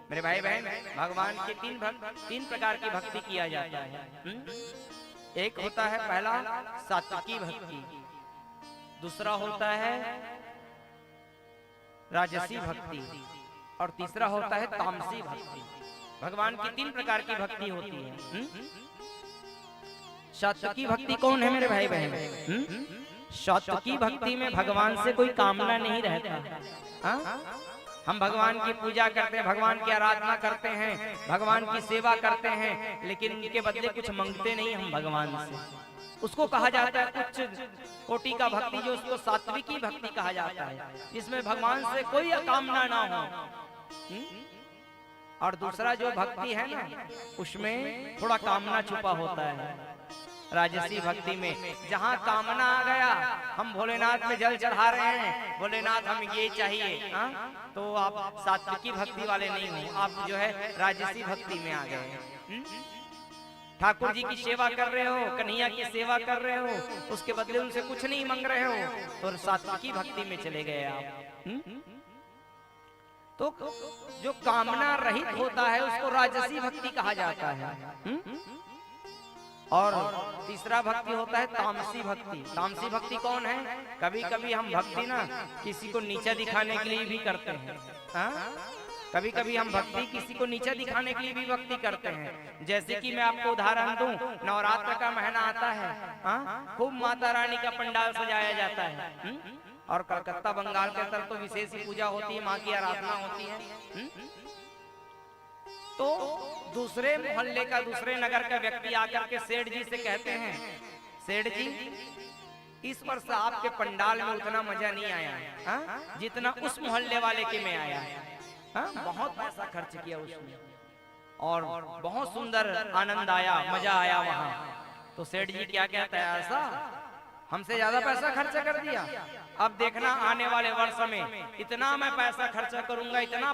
मेरे भाई बहन, भगवान के तीन प्रकार की भक्ति किया जाता है। एक होता है पहला सात्विकी भक्ति, दूसरा होता है राजसी भक्ति और तीसरा होता है तामसी भक्ति। भगवान की तीन प्रकार की भक्ति होती है। सात्विकी भक्ति कौन है मेरे भाई बहन? सात्विकी भक्ति में भगवान से कोई कामना नहीं रहता। हम भगवान की पूजा करते हैं, भगवान की आराधना करते हैं, भगवान की सेवा करते हैं, लेकिन उनके बदले कुछ मांगते नहीं हम भगवान से। उसको कहा जाता है कुछ कोटि का भक्ति, जो उसको सात्विकी भक्ति कहा जाता है, जिसमें भगवान से कोई कामना ना हो। और दूसरा जो भक्ति है ना, उसमें थोड़ा कामना छुपा होता है। राजसी भक्ति में जहाँ कामना आ गया, हम भोलेनाथ में जल चढ़ा रहे हैं, भोलेनाथ हम ये चाहिए, तो आप सात्विकी भक्ति वाले नहीं हो, आप जो है राजसी भक्ति में आ गए। ठाकुर जी की सेवा कर रहे हो, कन्हैया की सेवा कर रहे हो, उसके बदले उनसे कुछ नहीं मांग रहे हो, तो सात्विकी भक्ति में चले गए आप। तो जो कामना रहित होता है उसको राजसी भक्ति कहा जाता है। और तीसरा भक्ति होता है तामसी भक्ति। तामसी भक्ति कौन है? कभी कभी हम भक्ति ना किसी को नीचा दिखाने के लिए भी करते हैं। कभी कभी हम भक्ति किसी को नीचा दिखाने के लिए भी भक्ति करते हैं। जैसे कि मैं आपको उदाहरण दूं, नवरात्र का महीना आता है, खूब माता रानी का पंडाल सजाया जाता है, और कलकत्ता बंगाल के तरफ तो विशेष ही पूजा होती है, माँ की आराधना होती है। तो दूसरे मोहल्ले का, दूसरे नगर का व्यक्ति आकर के सेठ जी से कहते हैं, सेठ जी इस वर्ष आपके पंडाल में उतना मजा नहीं आया जितना उस मोहल्ले वाले के में आया है। बहुत पैसा खर्च किया उसमें और बहुत सुंदर आनंद आया, मजा आया वहां। तो सेठ जी क्या कहता है, ऐसा हमसे ज्यादा पैसा खर्चा कर दिया, अब देखना आने वाले वर्ष में इतना मैं पैसा खर्चा करूंगा, इतना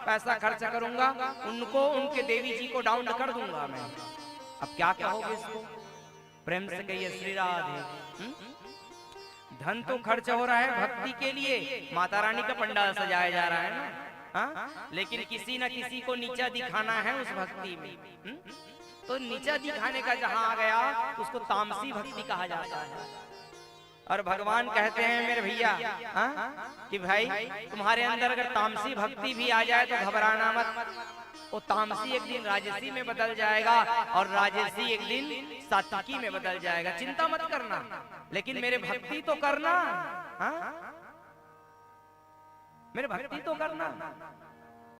पैसा खर्चा करूंगा, उनको उनके देवी जी को डाउन कर दूंगा मैं। अब क्या कहोगे इसको? प्रेम से कहिए श्री राधे। धन तो खर्च हो रहा है भक्ति के लिए, माता रानी का पंडाल सजाया जा रहा है ना, लेकिन किसी न किसी को नीचा दिखाना है उस भक्ति में। तो नीचा दिखाने का जहां आ गया उसको तामसी भक्ति कहा जाता है। और भगवान कहते हैं मेरे भैया कि भाई तुम्हारे अंदर अगर तामसी भक्ति भी आ जाए तो घबराना मत, वो तामसी एक दिन राजसी में बदल जाएगा और राजसी एक दिन सात्विकी में बदल जाएगा, चिंता मत करना, लेकिन मेरे भक्ति तो करना, मेरे भक्ति तो करना।